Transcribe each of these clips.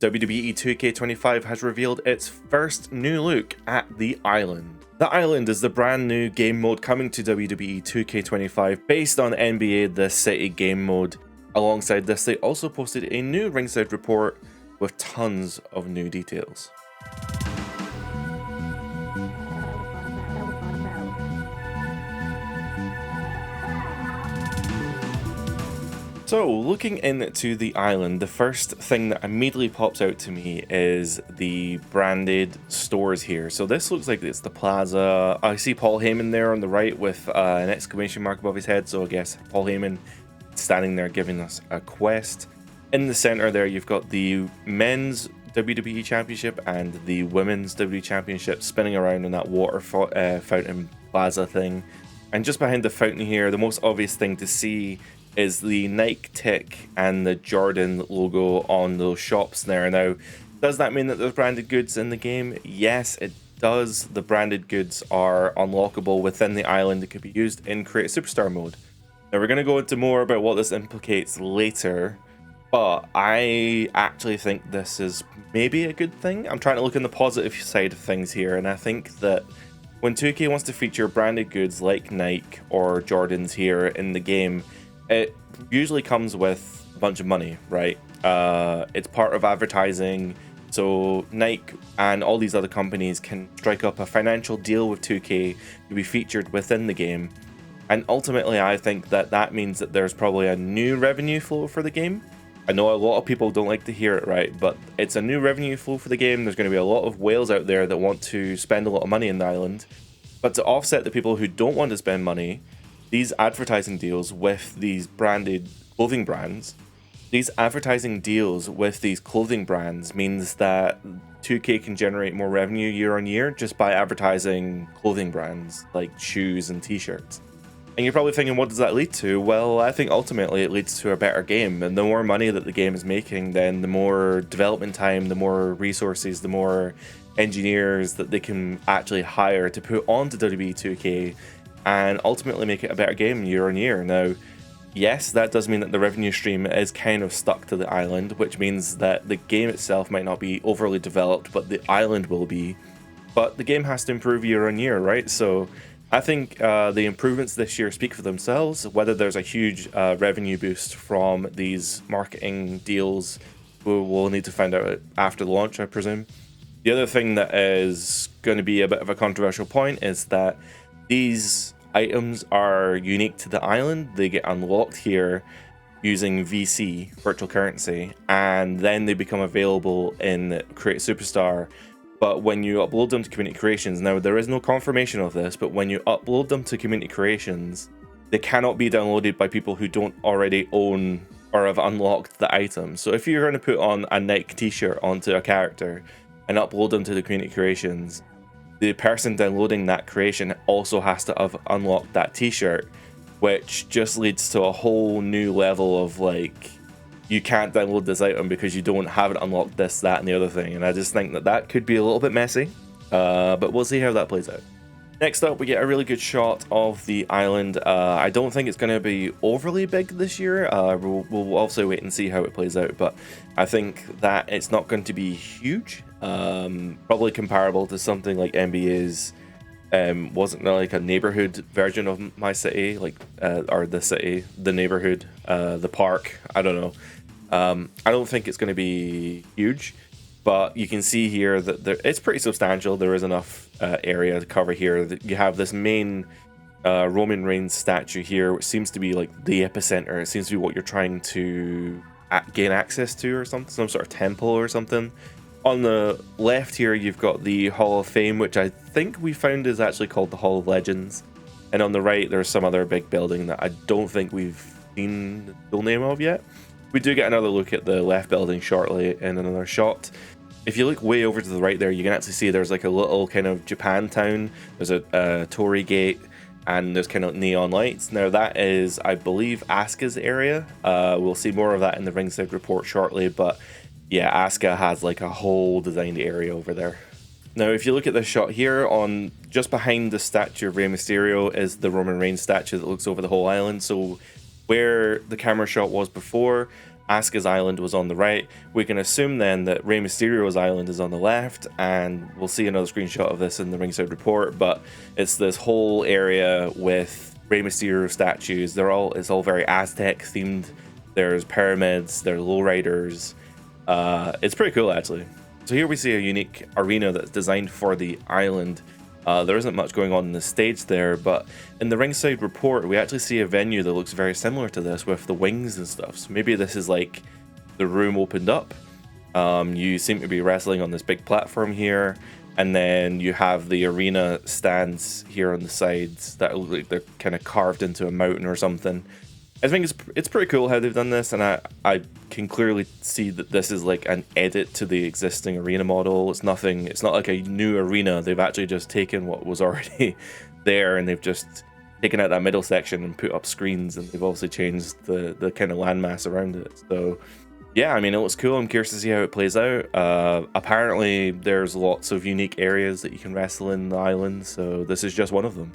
WWE 2K25 has revealed its first new look at the Island. The Island is the brand new game mode coming to WWE 2K25 based on NBA The City game mode. Alongside this, they also posted a new Ringside Report with tons of new details. So, looking into the Island, the first thing that immediately pops out to me is the branded stores here. So this looks like it's the plaza. I see Paul Heyman there on the right with an exclamation mark above his head, so I guess Paul Heyman standing there giving us a quest. In the center there, you've got the men's WWE Championship and the women's WWE Championship spinning around in that water fountain plaza thing. And just behind the fountain here, the most obvious thing to see is the Nike tick and the Jordan logo on those shops there. Now, does that mean that there's branded goods in the game? Yes, it does. The branded goods are unlockable within the island that could be used in Create a Superstar mode. Now, we're going to go into more about what this implicates later, but I actually think this is maybe a good thing. I'm trying to look on the positive side of things here, and I think that when 2K wants to feature branded goods like Nike or Jordans here in the game, it usually comes with a bunch of money, right? It's part of advertising, so Nike and all these other companies can strike up a financial deal with 2K to be featured within the game. And ultimately, I think that that means that there's probably a new revenue flow for the game. I know a lot of people don't like to hear it, right? But it's a new revenue flow for the game. There's going to be a lot of whales out there that want to spend a lot of money in the island. But to offset the people who don't want to spend money, these advertising deals with these branded clothing brands, means that 2K can generate more revenue year on year just by advertising clothing brands like shoes and t-shirts. And you're probably thinking, what does that lead to? Well, I think ultimately it leads to a better game. And the more money that the game is making, then the more development time, the more resources, the more engineers that they can actually hire to put onto WWE 2K and ultimately make it a better game year on year. Now, yes, that does mean that the revenue stream is kind of stuck to the island, which means that the game itself might not be overly developed, but the island will be. But the game has to improve year on year, right? So I think the improvements this year speak for themselves. Whether there's a huge revenue boost from these marketing deals, we'll need to find out after the launch, I presume. The other thing that is going to be a bit of a controversial point is that these items are unique to the island. They get unlocked here using VC, virtual currency, and then they become available in Create a Superstar. But when you upload them to Community Creations, now there is no confirmation of this, but when you upload them to Community Creations, they cannot be downloaded by people who don't already own or have unlocked the item. So if you're going to put on a Nike t-shirt onto a character and upload them to the Community Creations, the person downloading that creation also has to have unlocked that t-shirt, which just leads to a whole new level of like, you can't download this item because you don't have it unlocked, this, that, and the other thing. And I just think that that could be a little bit messy, but we'll see how that plays out. Next up, we get a really good shot of the island. I don't think it's going to be overly big this year. We'll also wait and see how it plays out, but I think that it's not going to be huge. Probably comparable to something like NBA's wasn't there like a neighborhood version of My City, like or the city, the neighborhood, the park, I don't know. I don't think it's going to be huge, but you can see here that it's pretty substantial. There is enough area to cover here. You have this main Roman Reigns statue here, which seems to be like the epicenter. It seems to be what you're trying to gain access to or something, some sort of temple or something. On the left here, you've got the Hall of Fame, which I think we found is actually called the Hall of Legends. And on the right, there's some other big building that I don't think we've seen the full name of yet. We do get another look at the left building shortly in another shot. If you look way over to the right there, you can actually see there's like a little kind of Japan town. There's a Torii gate, and there's kind of neon lights. Now that is, I believe, Asuka's area. We'll see more of that in the Ringside Report shortly, but yeah, Asuka has like a whole designed area over there. Now, if you look at this shot here, on just behind the statue of Rey Mysterio is the Roman Reigns statue that looks over the whole island. So where the camera shot was before, Asuka's island was on the right. We can assume then that Rey Mysterio's island is on the left, and we'll see another screenshot of this in the Ringside Report, but it's this whole area with Rey Mysterio statues. It's all very Aztec themed. There's pyramids, there's lowriders. It's pretty cool, actually. So here we see a unique arena that's designed for the island. There isn't much going on in the stage there, but in the Ringside Report, we actually see a venue that looks very similar to this with the wings and stuff. So maybe this is like the room opened up. You seem to be wrestling on this big platform here, and then you have the arena stands here on the sides that look like they're kind of carved into a mountain or something. I think it's pretty cool how they've done this, and I can clearly see that this is like an edit to the existing arena model. It's not like a new arena. They've actually just taken what was already there, and they've just taken out that middle section and put up screens, and they've also changed the kind of landmass around it. So yeah, I mean, it looks cool. I'm curious to see how it plays out. Apparently there's lots of unique areas that you can wrestle in the island, so this is just one of them.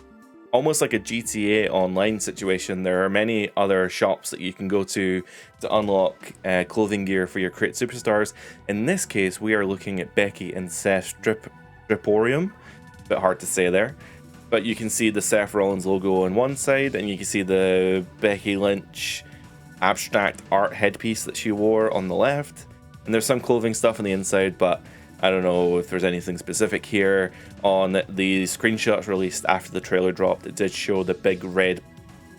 Almost like a GTA Online situation, there are many other shops that you can go to unlock clothing gear for your Create Superstars. In this case, we are looking at Becky and Seth's Driporium. A bit hard to say there. But you can see the Seth Rollins logo on one side, and you can see the Becky Lynch abstract art headpiece that she wore on the left. And there's some clothing stuff on the inside, but I don't know if there's anything specific here. On the screenshots released after the trailer dropped, it did show the big red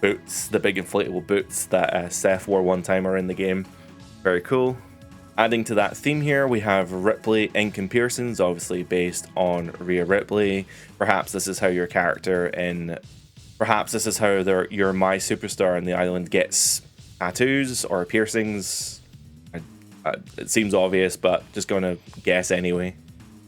boots, the big inflatable boots that Seth wore one time are in the game. Very cool. Adding to that theme here, we have Ripley Ink and Pearsons, obviously based on Rhea Ripley. Perhaps this is how your character perhaps this is how your MySuperstar in the island gets tattoos or piercings. It seems obvious, but just gonna guess anyway.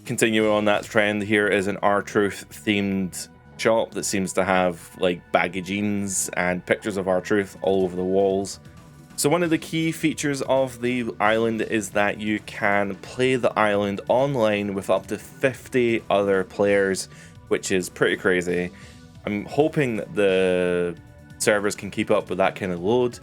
Continuing on that trend, here is an R-Truth themed shop that seems to have like baggy jeans and pictures of R-Truth all over the walls. So one of the key features of the island is that you can play the island online with up to 50 other players, which is pretty crazy. I'm hoping that the servers can keep up with that kind of load.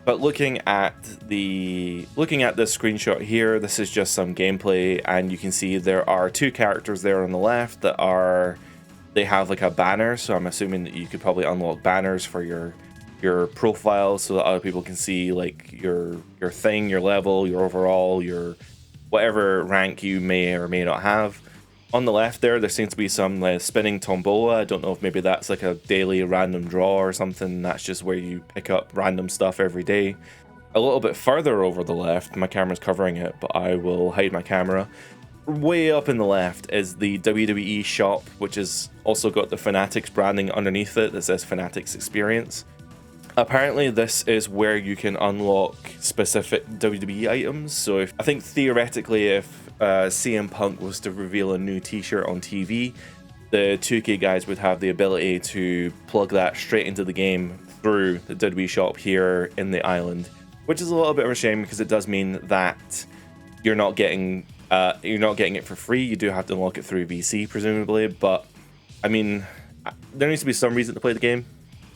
But looking at this screenshot here, this is just some gameplay, and you can see there are two characters there on the left they have like a banner, so I'm assuming that you could probably unlock banners for your profile so that other people can see like your thing, your level, your overall, your whatever rank you may or may not have. On the left there seems to be some spinning tombola. I don't know if maybe that's like a daily random draw or something. That's just where you pick up random stuff every day. A little bit further over the left, my camera's covering it, but I will hide my camera. Way up in the left is the WWE shop, which has also got the Fanatics branding underneath it that says Fanatics Experience. Apparently this is where you can unlock specific WWE items. So I think theoretically if CM Punk was to reveal a new t-shirt on TV, the 2K guys would have the ability to plug that straight into the game through the WWE shop here in the island, which is a little bit of a shame because it does mean that you're not getting it for free. You do have to unlock it through VC presumably, but I mean, there needs to be some reason to play the game.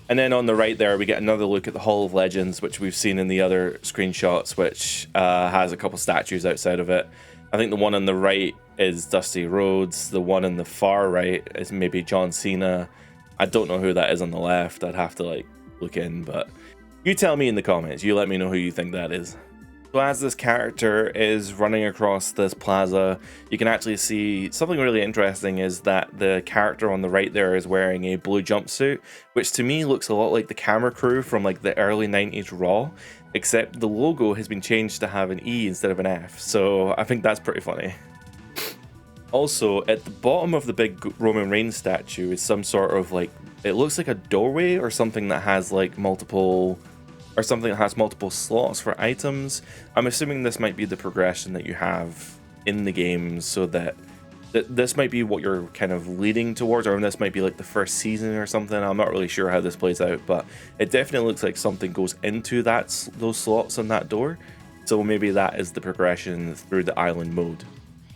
And then on the right there, we get another look at the Hall of Legends, which we've seen in the other screenshots, which has a couple statues outside of it. I think the one on the right is Dusty Rhodes. The one on the far right is maybe John Cena. I don't know who that is on the left. I'd have to like look in, but you tell me in the comments. You let me know who you think that is. So as this character is running across this plaza, you can actually see something really interesting is that the character on the right there is wearing a blue jumpsuit, which to me looks a lot like the camera crew from like the early 90s Raw, except the logo has been changed to have an E instead of an F, so I think that's pretty funny. Also, at the bottom of the big Roman Reigns statue is some sort of like, it looks like a doorway or something that has like multiple slots for items. I'm assuming this might be the progression that you have in the game, so that this might be what you're kind of leading towards, or this might be like the first season or something. I'm not really sure how this plays out, but it definitely looks like something goes into those slots on that door. So maybe that is the progression through the island mode.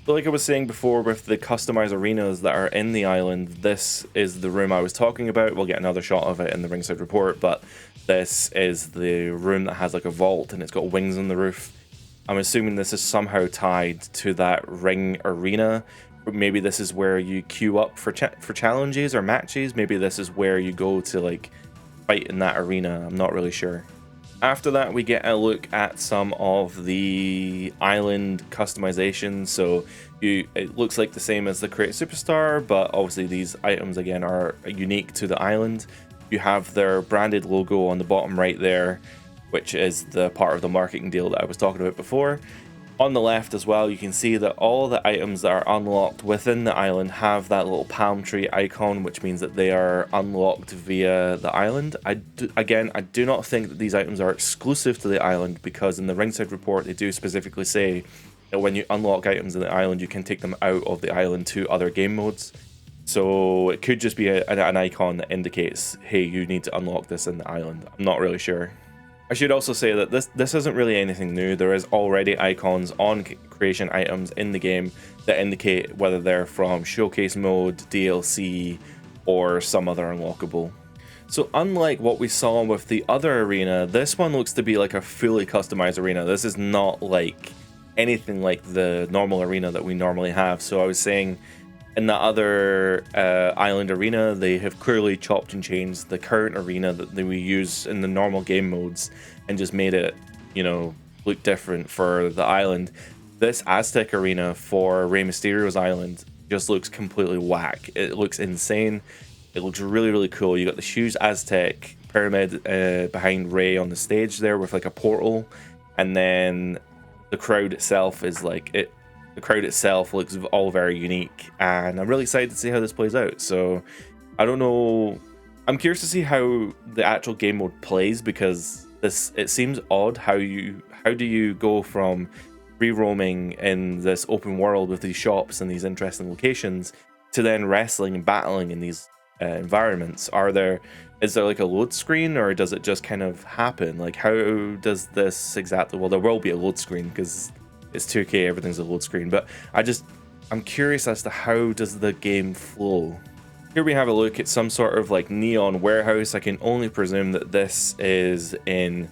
So like I was saying before, with the customized arenas that are in the island, this is the room I was talking about. We'll get another shot of it in the Ringside Report, but this is the room that has like a vault and it's got wings on the roof. I'm assuming this is somehow tied to that ring arena. Maybe this is where you queue up for challenges or matches. Maybe this is where you go to like fight in that arena. I'm not really sure. After that, we get a look at some of the island customization. So it looks like the same as the Create Superstar, but obviously these items again are unique to the island. You have their branded logo on the bottom right there, which is the part of the marketing deal that I was talking about before. On the left as well, you can see that all the items that are unlocked within the island have that little palm tree icon, which means that they are unlocked via the island. I do not think that these items are exclusive to the island, because in the Ringside Report they do specifically say that when you unlock items in the island, you can take them out of the island to other game modes. So it could just be an icon that indicates, hey, you need to unlock this in the island. I'm not really sure. I should also say that this isn't really anything new. There is already icons on creation items in the game that indicate whether they're from showcase mode, DLC, or some other unlockable. So unlike what we saw with the other arena, this one looks to be like a fully customized arena. This is not like anything like the normal arena that we normally have. So I was saying, in the other island arena, they have clearly chopped and changed the current arena that we use in the normal game modes and just made it, you know, look different for the island. This Aztec arena for Rey Mysterio's island just looks completely whack. It looks insane. It looks really, really cool. You got the huge Aztec pyramid behind Rey on the stage there with like a portal, and then the crowd itself is like it. The crowd itself looks all very unique, and I'm really excited to see how this plays out. So I don't know, I'm curious to see how the actual game mode plays, because it seems odd how do you go from free roaming in this open world with these shops and these interesting locations to then wrestling and battling in these environments. Is there like a load screen, or does it just kind of happen? Like, how does this exactly, well, there will be a load screen because it's 2K, everything's a load screen, but I'm curious as to how does the game flow. Here we have a look at some sort of like neon warehouse. I can only presume that this is in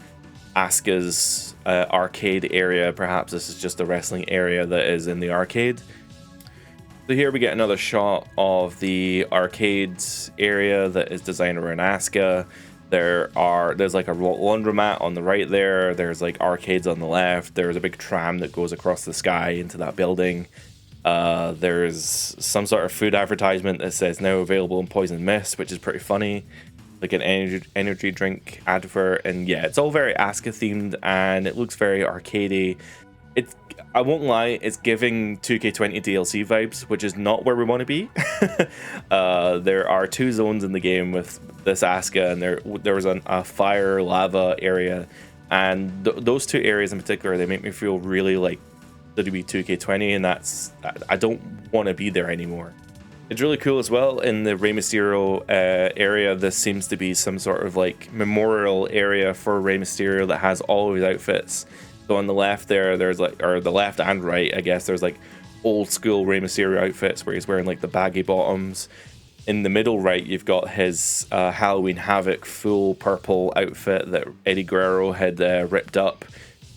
Asuka's arcade area. Perhaps this is just the wrestling area that is in the arcade. So here we get another shot of the arcades area that is designed around Asuka. There's like a laundromat on the right there. There's like arcades on the left. There's a big tram that goes across the sky into that building. There's some sort of food advertisement that says now available in Poison Mist, which is pretty funny. Like an energy drink advert. And yeah, it's all very Asuka themed and it looks very arcadey. I won't lie, it's giving 2K20 DLC vibes, which is not where we want to be. There are two zones in the game with this Asuka, and there was a fire lava area, and those two areas in particular, they make me feel really like WWE 2K20, and I don't want to be there anymore. It's really cool as well. In the Rey Mysterio area, this seems to be some sort of like memorial area for Rey Mysterio that has all of his outfits. So on the left there's like, or the left and right, I guess, there's like old school Rey Mysterio outfits where he's wearing like the baggy bottoms. In the middle right, you've got his Halloween Havoc full purple outfit that Eddie Guerrero had ripped up.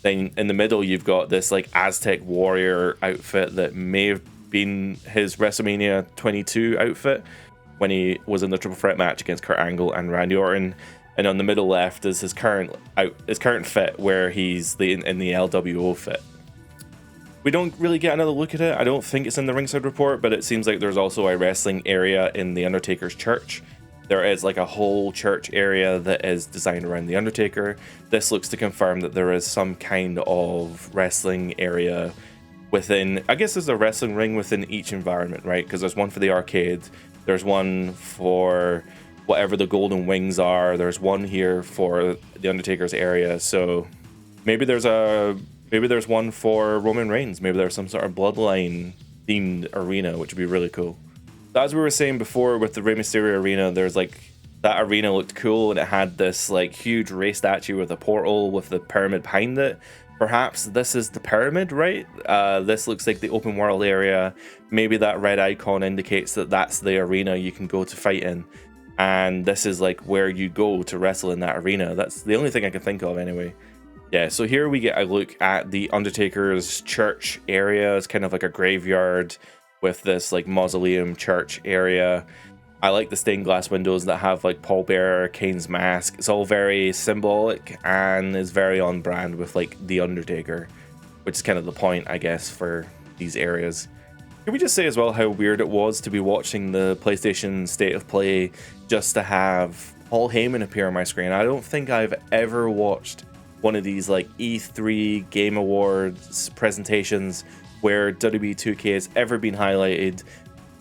Then in the middle, you've got this like Aztec warrior outfit that may have been his WrestleMania 22 outfit when he was in the triple threat match against Kurt Angle and Randy Orton. And on the middle left is his current fit, where he's in the LWO fit. We don't really get another look at it. I don't think it's in the Ringside Report, but it seems like there's also a wrestling area in the Undertaker's church. There is like a whole church area that is designed around the Undertaker. This looks to confirm that there is some kind of wrestling area within, I guess there's a wrestling ring within each environment, right? Because there's one for the arcade, there's one for whatever the golden wings are, there's one here for the Undertaker's area. So maybe there's one for Roman Reigns. Maybe there's some sort of bloodline themed arena, which would be really cool. So as we were saying before with the Rey Mysterio arena, there's like, that arena looked cool and it had this like huge Rey statue with a portal with the pyramid behind it. Perhaps this is the pyramid, right? This looks like the open world area. Maybe that red icon indicates that that's the arena you can go to fight in. And this is like where you go to wrestle in that arena. That's the only thing I can think of anyway. Yeah, so here we get a look at the Undertaker's church area. It's kind of like a graveyard with this like mausoleum church area. I like the stained glass windows that have like Paul Bearer, Kane's mask. It's all very symbolic and is very on brand with like the Undertaker, which is kind of the point, I guess, for these areas. Can we just say as well how weird it was to be watching the PlayStation State of Play just to have Paul Heyman appear on my screen? I don't think I've ever watched one of these like E3 Game Awards presentations where WWE 2K has ever been highlighted,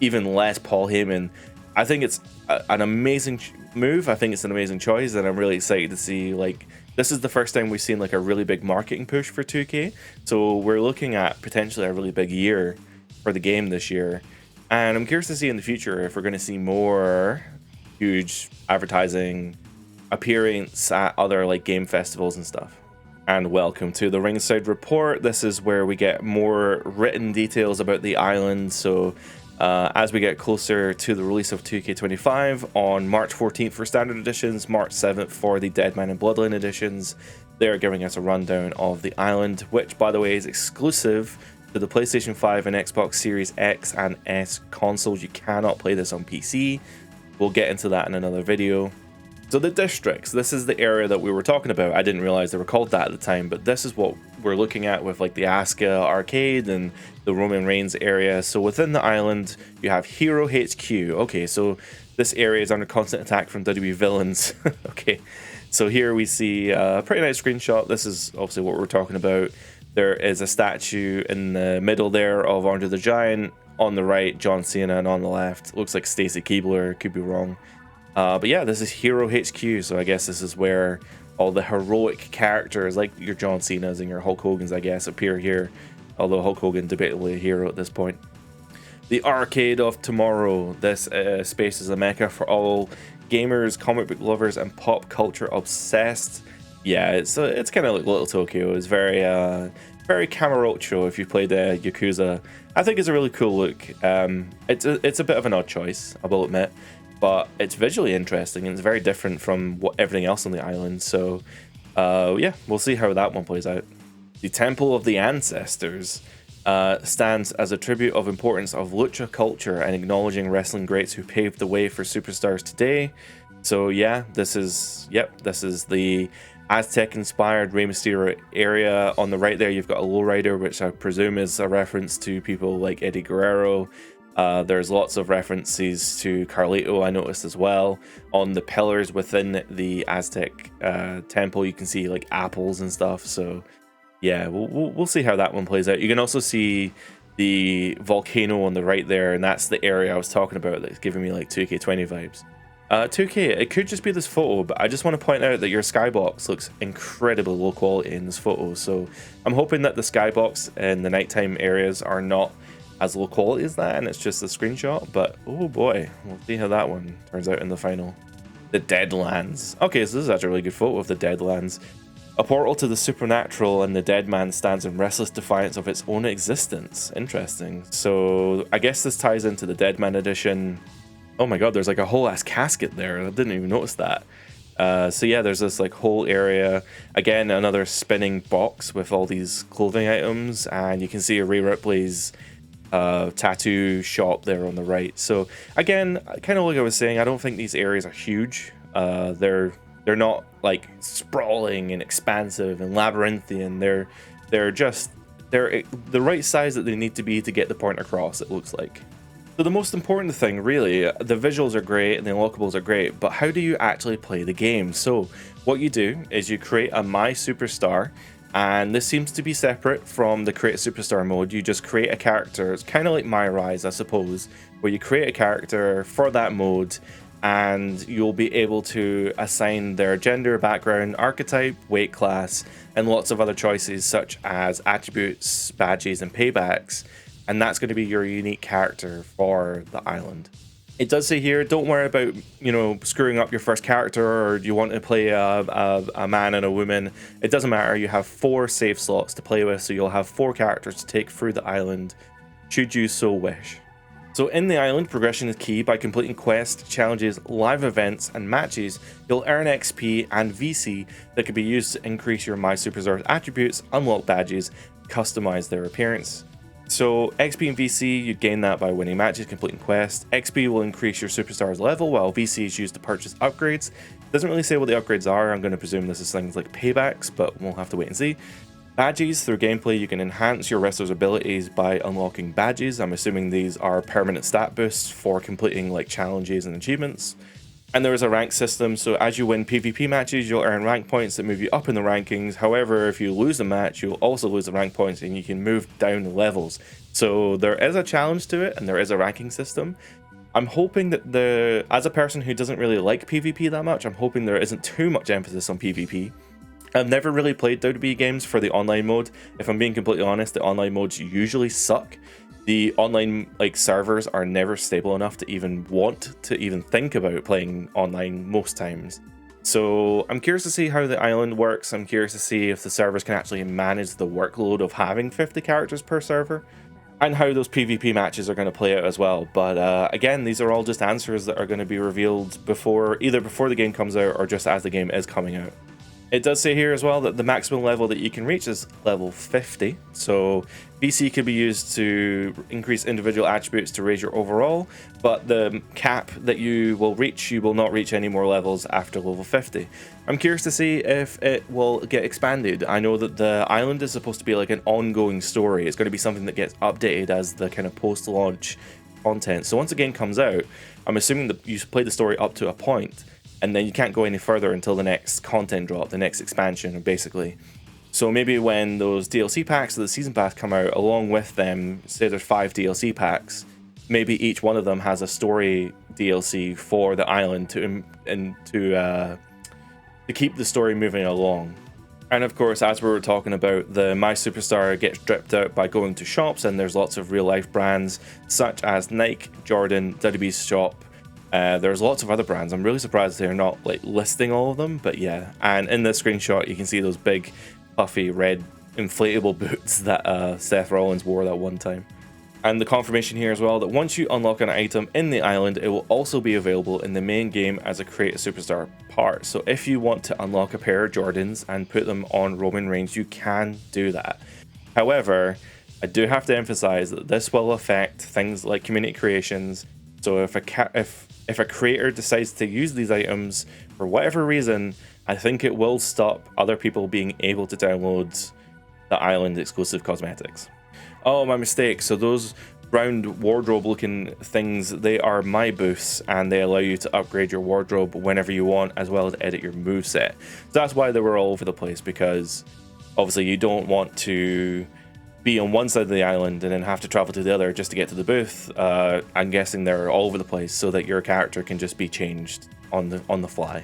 even less Paul Heyman. I think it's an amazing move. I think it's an amazing choice, and I'm really excited to see, like, this is the first time we've seen like a really big marketing push for 2K. So we're looking at potentially a really big year for the game this year. And I'm curious to see in the future if we're going to see more huge advertising appearance at other like game festivals and stuff. And welcome to the Ringside Report. This is where we get more written details about the island. So as we get closer to the release of 2K25 on March 14th for standard editions, March 7th for the Deadman and Bloodline editions, they're giving us a rundown of the island, which by the way is exclusive to the PlayStation 5 and Xbox Series X and S consoles. You cannot play this on PC. We'll get into that in another video. So the districts, this is the area that we were talking about. I didn't realize they were called that at the time, but this is what we're looking at with like the Asuka arcade and the Roman Reigns area. So within the island, you have Hero HQ. Okay, so this area is under constant attack from WWE villains. Okay, so here we see a pretty nice screenshot. This is obviously what we're talking about. There is a statue in the middle there of Andre the Giant. On the right, John Cena, and on the left, looks like Stacy Keibler, could be wrong. But yeah, this is Hero HQ, so I guess this is where all the heroic characters, like your John Cenas and your Hulk Hogans, I guess, appear here. Although Hulk Hogan, debatably a hero at this point. The Arcade of Tomorrow. This space is a mecca for all gamers, comic book lovers, and pop culture obsessed. Yeah, it's kind of like Little Tokyo. It's very Kamurocho if you played Yakuza. I think it's a really cool look. It's a bit of an odd choice, I will admit. But it's visually interesting and it's very different from everything else on the island. So yeah, we'll see how that one plays out. The Temple of the Ancestors stands as a tribute of importance of lucha culture and acknowledging wrestling greats who paved the way for superstars today. So yeah, this is the Aztec-inspired Rey Mysterio area. On the right there, you've got a lowrider, which I presume is a reference to people like Eddie Guerrero. There's lots of references to Carlito, I noticed as well. On the pillars within the Aztec temple, you can see like apples and stuff. So yeah, we'll see how that one plays out. You can also see the volcano on the right there, and that's the area I was talking about that's giving me like 2K20 vibes. 2K, it could just be this photo, but I just want to point out that your skybox looks incredibly low quality in this photo. So I'm hoping that the skybox in the nighttime areas are not as low quality as that, and it's just a screenshot. But oh boy, we'll see how that one turns out in the final. The Deadlands. Okay, so this is actually a really good photo of the Deadlands. A portal to the supernatural, and the dead man stands in restless defiance of its own existence. Interesting. So I guess this ties into the Deadman edition. Oh my god, there's like a whole ass casket there. I didn't even notice that. So yeah, there's this like whole area. Again, another spinning box with all these clothing items, and you can see a Rhea Ripley's tattoo shop there on the right. So again, kind of like I was saying, I don't think these areas are huge. They're not like sprawling and expansive and labyrinthian. They're the right size that they need to be to get the point across, it looks like. So the most important thing, really, the visuals are great and the unlockables are great, but how do you actually play the game? So what you do is you create a MySuperstar, and this seems to be separate from the Create a Superstar mode. You just create a character. It's kind of like My Rise, I suppose, where you create a character for that mode, and you'll be able to assign their gender, background, archetype, weight class, and lots of other choices such as attributes, badges, and paybacks. And that's going to be your unique character for the island. It does say here, don't worry about, you know, screwing up your first character, or you want to play a man and a woman. It doesn't matter. You have 4 save slots to play with, so you'll have 4 characters to take through the island, should you so wish. So in the island, progression is key. By completing quests, challenges, live events, and matches, you'll earn XP and VC that can be used to increase your MySuperstar attributes, unlock badges, customize their appearance. So XP and VC, you gain that by winning matches, completing quests. XP will increase your superstar's level, while VC is used to purchase upgrades. Doesn't really say what the upgrades are. I'm going to presume this is things like paybacks, but we'll have to wait and see. Badges, through gameplay, you can enhance your wrestler's abilities by unlocking badges. I'm assuming these are permanent stat boosts for completing like challenges and achievements. And there is a rank system, so as you win PvP matches, you'll earn rank points that move you up in the rankings. However, if you lose a match, you'll also lose the rank points and you can move down the levels. So there is a challenge to it, and there is a ranking system. I'm hoping that as a person who doesn't really like PvP that much, I'm hoping there isn't too much emphasis on PvP. I've never really played WWE games for the online mode. If I'm being completely honest, the online modes usually suck. The online servers are never stable enough to even want to even think about playing online most times. So I'm curious to see how the island works. I'm curious to see if the servers can actually manage the workload of having 50 characters per server, and how those PvP matches are going to play out as well. But again, these are all just answers that are going to be revealed either before the game comes out or just as the game is coming out. It does say here as well that the maximum level that you can reach is level 50, so VC can be used to increase individual attributes to raise your overall, but the cap that you will not reach any more levels after level 50. I'm curious to see if it will get expanded. I know that the island is supposed to be like an ongoing story. It's going to be something that gets updated as the kind of post-launch content. So once the game comes out, I'm assuming that you play the story up to a point, and then you can't go any further until the next content drop, the next expansion, basically. So maybe when those DLC packs or the season pass come out, along with them, say there's 5 DLC packs, maybe each one of them has a story DLC for the island to keep the story moving along. And of course, as we were talking about, the MySuperstar gets dripped out by going to shops, and there's lots of real life brands such as Nike, Jordan, WWE's shop. There's lots of other brands. I'm really surprised they're not listing all of them, but yeah. And in this screenshot, you can see those big, puffy, red, inflatable boots that Seth Rollins wore that one time. And the confirmation here as well that once you unlock an item in the island, it will also be available in the main game as a Create a Superstar part. So if you want to unlock a pair of Jordans and put them on Roman Reigns, you can do that. However, I do have to emphasize that this will affect things like community creations. So if a creator decides to use these items for whatever reason, I think it will stop other people being able to download the island exclusive cosmetics. Oh, my mistake. So those round wardrobe looking things, they are my booths, and they allow you to upgrade your wardrobe whenever you want, as well as edit your moveset. So that's why they were all over the place, because obviously you don't want to be on one side of the island and then have to travel to the other just to get to the booth. I'm guessing they're all over the place so that your character can just be changed on the fly.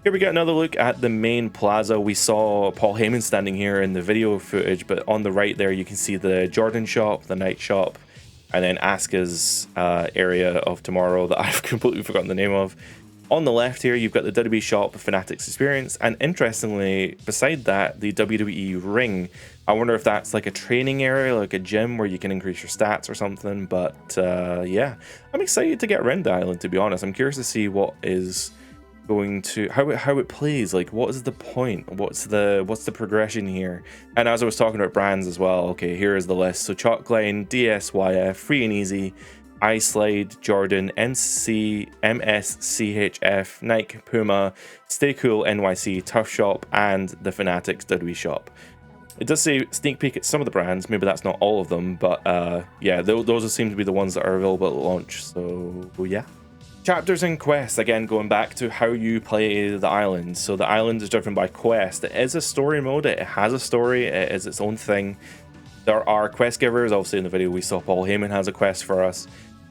Here we get another look at the main plaza. We saw Paul Heyman standing here in the video footage, but on the right there you can see the Jordan shop, the Nike shop, and then Asuka's area of tomorrow that I've completely forgotten the name of. On the left here, you've got the WWE shop, Fanatics Experience, and interestingly, beside that, the WWE ring. I wonder if that's like a training area, like a gym where you can increase your stats or something, but yeah. I'm excited to get around the island, to be honest. I'm curious to see what is going to, how it plays, like what is the point, what's the progression here. And as I was talking about brands as well, okay, here is the list. So Chalkline, DSYF, Free and Easy, iSlide, Jordan, MC, MSCHF, Nike, Puma, Stay Cool, NYC, Tough Shop, and the Fanatics WWE shop. It does say sneak peek at some of the brands, maybe that's not all of them, but yeah, those seem to be the ones that are available at launch, so yeah. Chapters and quests, again going back to how you play the island. So the island is driven by quest. It is a story mode, it has a story, it is its own thing. There are quest givers, obviously in the video we saw Paul Heyman has a quest for us.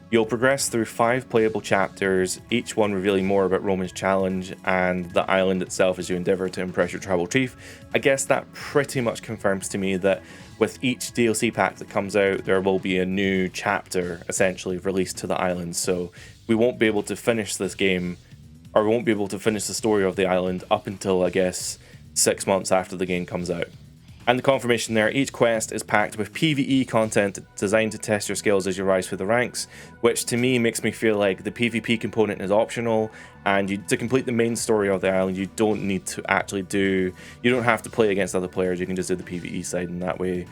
You'll progress through 5 playable chapters, each one revealing more about Roman's challenge and the island itself as you endeavour to impress your tribal chief. I guess that pretty much confirms to me that with each DLC pack that comes out, there will be a new chapter essentially released to the island. So we won't be able to finish this game, or we won't be able to finish the story of the island up until, I guess, 6 months after the game comes out. And the confirmation there, each quest is packed with PvE content designed to test your skills as you rise through the ranks, which to me makes me feel like the PvP component is optional, and to complete the main story of the island, you don't need to actually you don't have to play against other players, you can just do the PvE side, and that way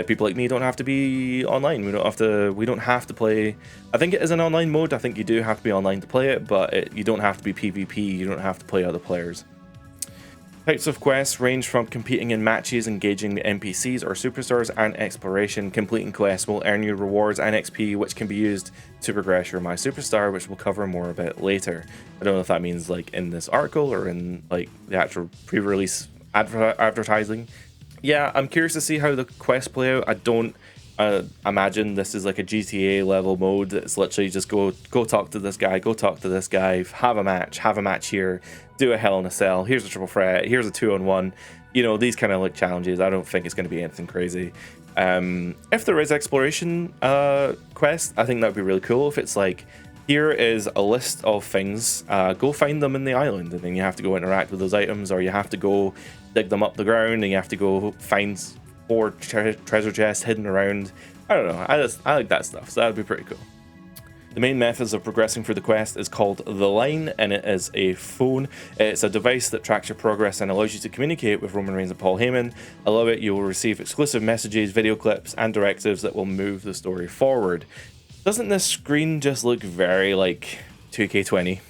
people like me don't have to be online. We don't have to play. I think it is an online mode. I think you do have to be online to play it, but you don't have to be PvP, you don't have to play other players. Types of quests range from competing in matches, engaging the NPCs or superstars, and exploration. Completing quests will earn you rewards and XP, which can be used to progress your MySuperstar, which we'll cover more about later. I don't know if that means like in this article or in like the actual pre-release advertising. Yeah, I'm curious to see how the quests play out. I don't imagine this is like a GTA level mode. It's literally just go talk to this guy, have a match here, do a Hell in a Cell, here's a triple threat, here's a 2-on-1, you know, these kind of like challenges. I don't think it's going to be anything crazy. If there is exploration quest, I think that would be really cool. If it's like, here is a list of things, go find them in the island, and then you have to go interact with those items, or you have to go dig them up the ground, and you have to go find 4 treasure chests hidden around. I don't know, I like that stuff, so that would be pretty cool. The main methods of progressing through the quest is called The Line, and it is a phone. It's a device that tracks your progress and allows you to communicate with Roman Reigns and Paul Heyman. Allow it, you will receive exclusive messages, video clips, and directives that will move the story forward. Doesn't this screen just look very like 2K20?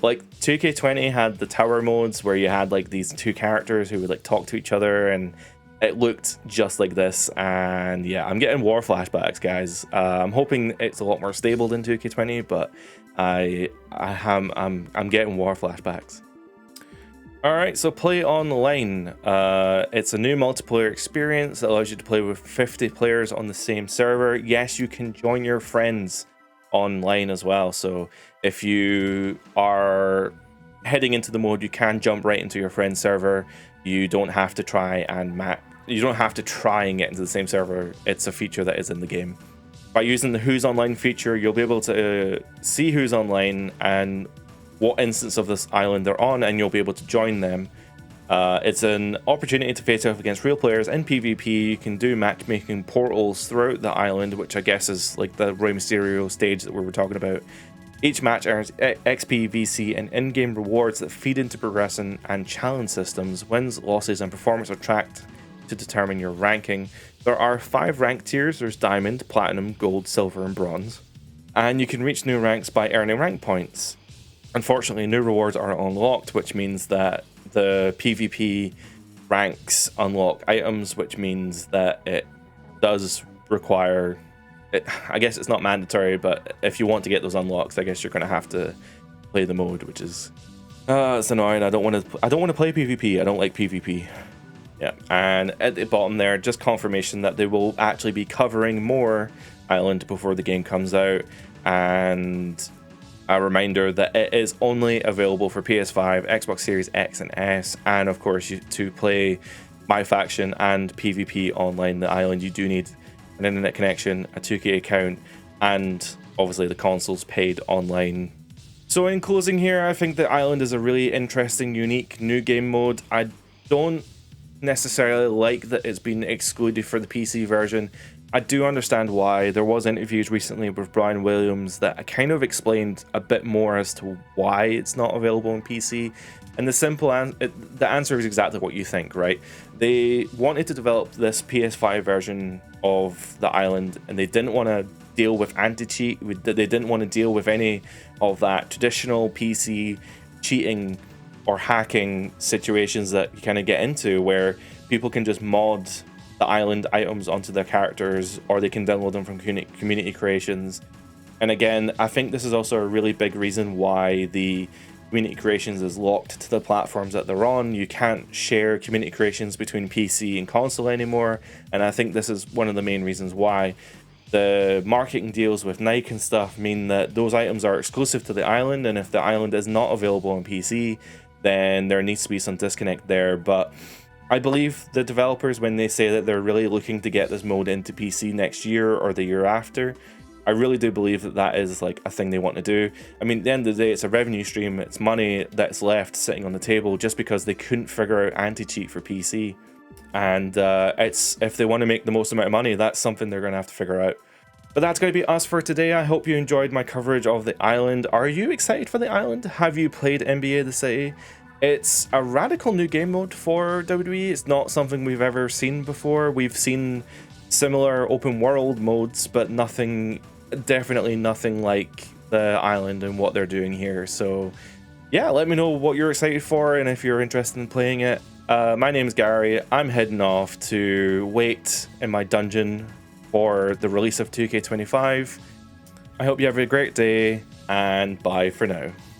Like 2K20 had the tower modes where you had like these 2 characters who would like talk to each other, and it looked just like this. And yeah, I'm getting war flashbacks, guys. I'm hoping it's a lot more stable than 2K20, but I'm getting war flashbacks. Alright, so play online. It's a new multiplayer experience that allows you to play with 50 players on the same server. Yes, you can join your friends online as well. So if you are heading into the mode, you can jump right into your friend's server. You don't have to try and get into the same server. It's a feature that is in the game. By using the Who's Online feature, you'll be able to see who's online and what instance of this island they're on, and you'll be able to join them. It's an opportunity to face off against real players in PvP. You can do matchmaking portals throughout the island, which I guess is like the Rey Mysterio stage that we were talking about. Each match earns XP, VC, and in-game rewards that feed into progression and challenge systems. Wins, losses, and performance are tracked to determine your ranking. There are 5 rank tiers. There's Diamond, Platinum, Gold, Silver, and Bronze. And you can reach new ranks by earning rank points. Unfortunately, new rewards are unlocked, which means that the PvP ranks unlock items, which means that it does require... I guess it's not mandatory, but if you want to get those unlocks, I guess you're going to have to play the mode, which is it's annoying. I don't want to play PvP. I don't like PvP. Yeah, and at the bottom there, just confirmation that they will actually be covering more island before the game comes out, and a reminder that it is only available for PS5, Xbox Series X and S, and of course, to play My Faction and PvP online the island, you do need an internet connection, a 2K account, and obviously the console's paid online. So in closing here, I think the island is a really interesting, unique new game mode. I don't necessarily like that it's been excluded for the PC version. I do understand why. There was interviews recently with Brian Williams that kind of explained a bit more as to why it's not available on PC. And the answer is exactly what you think, right? They wanted to develop this PS5 version of the island, and they didn't want to deal with anti-cheat. They didn't want to deal with any of that traditional PC cheating or hacking situations that you kind of get into, where people can just mod the island items onto their characters, or they can download them from community creations. And again, I think this is also a really big reason why the community creations is locked to the platforms that they're on. You can't share community creations between PC and console anymore, and I think this is one of the main reasons why. the marketing deals with Nike and stuff mean that those items are exclusive to the island, and if the island is not available on PC, then there needs to be some disconnect there. But I believe the developers when they say that they're really looking to get this mode into PC next year or the year after. I really do believe that that is like a thing they want to do. I mean, at the end of the day, it's a revenue stream. It's money that's left sitting on the table just because they couldn't figure out anti-cheat for PC. And it's if they want to make the most amount of money, that's something they're going to have to figure out. But that's going to be us for today. I hope you enjoyed my coverage of the island. Are you excited for the island? Have you played NBA The City? It's a radical new game mode for WWE. It's not something we've ever seen before. We've seen similar open world modes, but nothing, definitely nothing like the island and what they're doing here. So yeah, let me know what you're excited for and if you're interested in playing it. My name is Gary. I'm heading off to wait in my dungeon for the release of 2K25. I hope you have a great day, and bye for now.